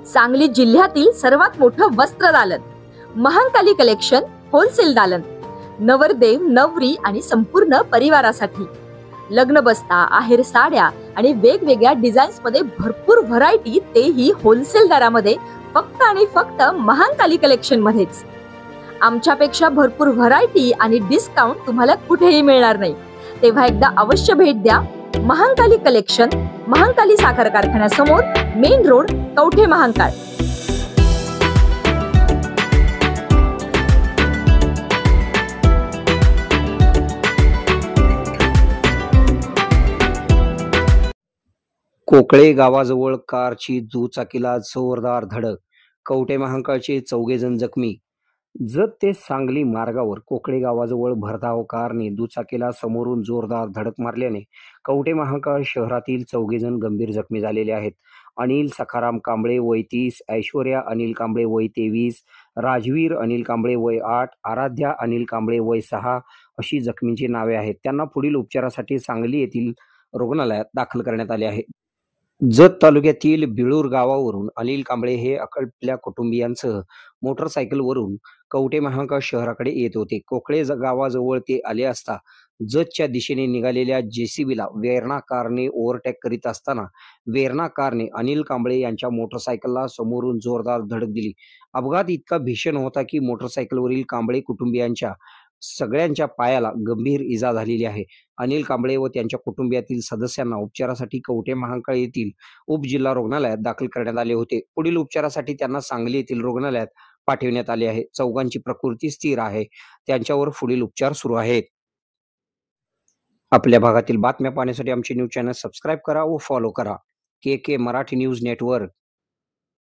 सांगली जिल्ह्यातील सर्वात मोठं वस्त्र दालन, महांकाली कलेक्शन होलसेल दालन, नवरदेव नवरी आणि संपूर्ण परिवारासाठी लग्न बस्ता, आहेर साड्या आणि वेगवेगळ्या डिझाईन्स मध्ये भरपूर व्हरायटी, तेही होलसेल दरामध्ये, फक्त आणि फक्त महांकाली कलेक्शन मध्येच. आमच्यापेक्षा भरपूर व्हरायटी आणि डिस्काउंट तुम्हाला कुठेही मिळणार नाही. तेव्हा एकदा अवश्य भेट द्या. महांकाली कलेक्शन, महांकाली साखर कारखान्यासमोर, मेन रोड, कवठे महांकाळ. कोकळे गावाजवळ कारची दुचाकीला जोरदार धडक, कवठे महांकाळचे चौघेजण जखमी. जत ते सांगली मार्गावर कोकळे गावाजवळ भरधाव कारने दुचाकीला समोरून जोरदार धडक मारल्याने कवठे महांकाळ शहरातील चौघेजण गंभीर जखमी झालेले आहेत. अनिल सखाराम कांबळे वय 30, ऐश्वर्या अनिल कांबळे वय 23, राजवीर अनिल कांबळे वय 8, आराध्या अनिल कांबळे वय 6 अशी जखमींची नावे आहेत. त्यांना पुढील उपचारासाठी सांगली येथील रुग्णालयात दाखल करण्यात आले आहे. जत तालुक्यातील बिळूर गावावरून अनिल कांबळे हे आपल्या कुटुंबियांसह मोटरसायकलवरून कवठे महांकाळ शहराकडे येत होते. कोकळे गावाजवळ ते आले असता जतच्या दिशेने निघालेल्या जेसीबीला वेरणा कारने ओव्हरटेक करीत असताना वेरणा कारने अनिल कांबळे यांच्या मोटरसायकलला समोरून जोरदार धडक दिली. अपघात इतका भीषण होता की मोटरसायकलवरील कांबळे कुटुंबियांच्या सगळ्यांच्या पायाला गंभीर इजा झालेली आहे. अनिल कांबळे व त्यांच्या कुटुंबियातील सदस्यांना उपचारासाठी कवठे महांकाळ येथील उपजिल्हा रुग्णालयात दाखल करण्यात आले होते. पुढील उपचारासाठी त्यांना सांगली येथील रुग्णालयात पाठविण्यात आले आहे. चौघांची प्रकृती स्थिर आहे. त्यांच्यावर पुढील उपचार सुरू आहेत. आपल्या भागातील बातम्या पाहण्यासाठी आमचे न्यूज चॅनल सबस्क्राईब करा व फॉलो करा. के मराठी न्यूज नेटवर्क.